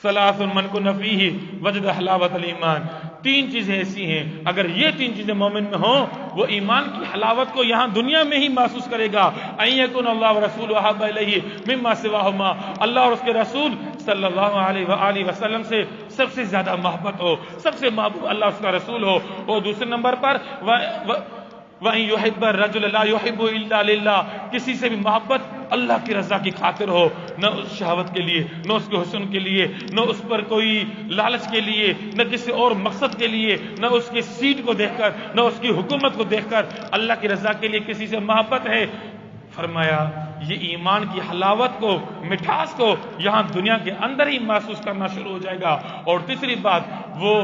ثلاث من کن فیہ وجد حلاوت الایمان، تین چیزیں ایسی ہیں اگر یہ تین چیزیں مومن میں ہوں وہ ایمان کی حلاوت کو یہاں دنیا میں ہی محسوس کرے گا۔ ان یکن اللہ ورسولہ احب الیہ مما سواہما، اللہ اور اس کے رسول صلی اللہ علیہ وآلہ وسلم سے سب سے زیادہ محبت ہو، سب سے محبوب اللہ اس کا رسول ہو۔ اور دوسرے نمبر پر وَإِن يُحِبَّ الرَّجُلَ لَا يُحِبُّ إِلَّا لِلَّهِ، کسی سے بھی محبت اللہ کی رضا کی خاطر ہو، نہ اس شہوت کے لیے، نہ اس کے حسن کے لیے، نہ اس پر کوئی لالچ کے لیے، نہ کسی اور مقصد کے لیے، نہ اس کی سیٹ کو دیکھ کر، نہ اس کی حکومت کو دیکھ کر، اللہ کی رضا کے لیے کسی سے محبت ہے۔ فرمایا یہ ایمان کی حلاوت کو، مٹھاس کو یہاں دنیا کے اندر ہی محسوس کرنا شروع ہو جائے گا۔ اور تیسری بات، وہ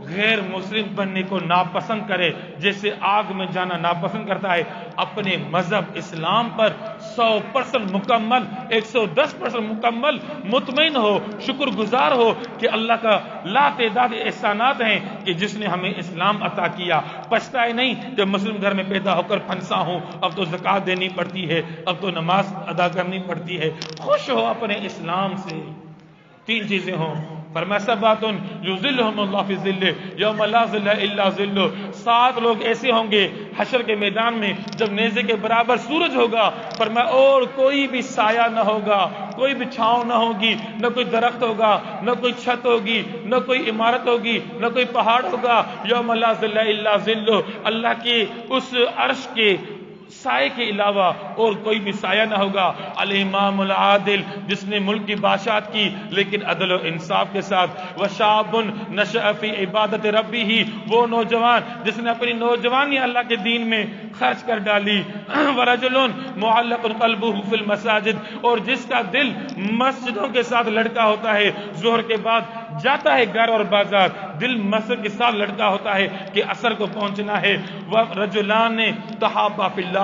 غیر مسلم بننے کو ناپسند کرے، جیسے آگ میں جانا ناپسند کرتا ہے، اپنے مذہب اسلام پر 100% مکمل، 110% مکمل مطمئن ہو، شکر گزار ہو کہ اللہ کا لا تعداد احسانات ہیں کہ جس نے ہمیں اسلام عطا کیا۔ پچھتائے نہیں کہ مسلم گھر میں پیدا ہو کر پھنسا ہوں، اب تو زکوٰۃ دینی پڑتی ہے، اب تو نماز ادا کرنی پڑتی ہے۔ خوش ہو اپنے اسلام سے۔ 3 چیزیں ہوں، فرمایا سبعۃ یظلھم اللہ فی ظلہ یوم لا ظل الا ظلہ۔ 7 لوگ ایسے ہوں گے حشر کے میدان میں جب نیزے کے برابر سورج ہوگا، فرمایا اور کوئی بھی سایہ نہ ہوگا، کوئی بھی چھاؤں نہ ہوگی، نہ کوئی درخت ہوگا، نہ کوئی چھت ہوگی، نہ کوئی عمارت ہوگی، نہ کوئی پہاڑ ہوگا۔ یوم لا ظل الا ظلہ، اللہ کے اس عرش کے سائے کے علاوہ اور کوئی بھی سایہ نہ ہوگا۔ الامام العادل، جس نے ملک کی بادشاہت کی لیکن عدل و انصاف کے ساتھ۔ وشاب نشأ فی عبادت ربہ، وہ نوجوان جس نے اپنی نوجوانی اللہ کے دین میں خرچ کر ڈالی۔ ورجل معلق قلبہ فی المساجد، اور جس کا دل مسجدوں کے ساتھ لڑکا ہوتا ہے، ظہر کے بعد جاتا ہے گھر اور بازار، دل مسجد کے ساتھ لڑکا ہوتا ہے کہ عصر کو پہنچنا ہے۔ ورجلان تحابا فی اللہ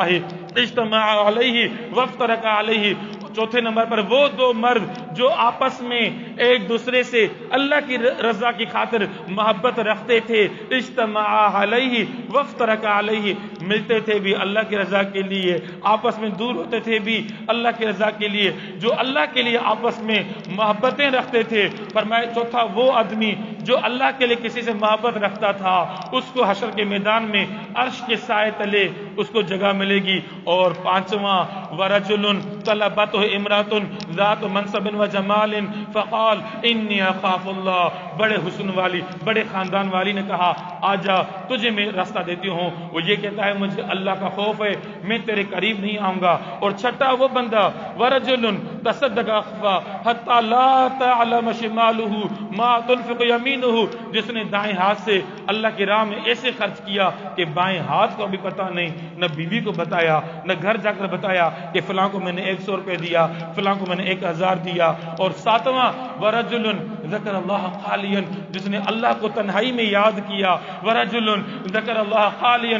اجتمع علیہ وافترقا علیہ، چوتھے نمبر پر وہ 2 مرد جو آپس میں ایک دوسرے سے اللہ کی رضا کی خاطر محبت رکھتے تھے، اجتمع علیہ وافترقا علیہ، ملتے تھے بھی اللہ کی رضا کے لیے، آپس میں دور ہوتے تھے بھی اللہ کی رضا کے لیے، جو اللہ کے لیے آپس میں محبتیں رکھتے تھے۔ فرمایا چوتھا وہ آدمی جو اللہ کے لیے کسی سے محبت رکھتا تھا، اس کو حشر کے میدان میں عرش کے سائے تلے اس کو جگہ ملے گی۔ اور 5واں ورجل طلبته امرأة ذات منصب و جمال فقال انی اخاف اللہ، بڑے حسن والی، بڑے خاندان والی نے کہا آجا تجھے میں راستہ دیتی ہوں، وہ یہ کہتا ہے مجھے اللہ کا خوف ہے، میں تیرے قریب نہیں آؤں گا۔ اور چھٹا وہ بندہ ورجل تصدق اخفا حتی لا تعلم شمالہ ما تنفق یمینہ، جس نے دائیں ہاتھ سے اللہ کی راہ میں ایسے خرچ کیا کہ بائیں ہاتھ کو بھی پتہ نہیں، نہ بیوی کو بتایا، نہ گھر جا کر بتایا کہ فلاں کو میں نے 100 روپے دیا، فلاں کو میں نے 1000 دیا۔ اور 7واں ورجل ذکر اللہ خالیا، جس نے اللہ کو تنہائی میں یاد کیا۔ ورجل ذکر اللہ خالیا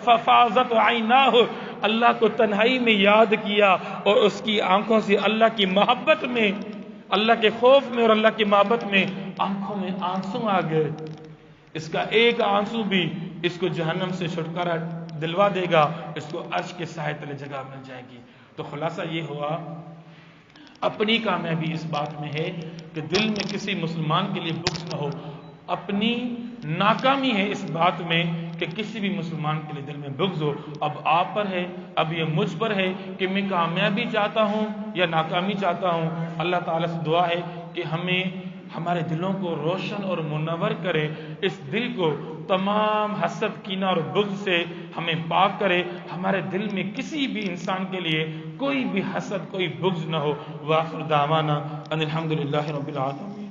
ففاضت عیناہ، اللہ کو تنہائی میں یاد کیا اور اس کی آنکھوں سے اللہ کی محبت میں، اللہ کے خوف میں اور اللہ کی محبت میں آنکھوں میں آنسو آ گئے۔ اس کا ایک آنسو بھی اس کو جہنم سے چھٹکارا دلوا دے گا، اس کو عرش کے سائے تلے جگہ مل جائے گی۔ تو خلاصہ یہ ہوا، اپنی کامیابی اس بات میں ہے کہ دل میں کسی مسلمان کے لیے بغض نہ ہو، اپنی ناکامی ہے اس بات میں کہ کسی بھی مسلمان کے لیے دل میں بغض ہو۔ اب آپ پر ہے، اب یہ مجھ پر ہے کہ میں کامیابی چاہتا ہوں یا ناکامی چاہتا ہوں۔ اللہ تعالیٰ سے دعا ہے کہ ہمیں ہمارے دلوں کو روشن اور منور کرے، اس دل کو تمام حسد، کینہ اور بغض سے ہمیں پاک کرے، ہمارے دل میں کسی بھی انسان کے لیے کوئی بھی حسد، کوئی بغض نہ ہو۔ وآخر دعوانا ان الحمدللہ رب العالمین۔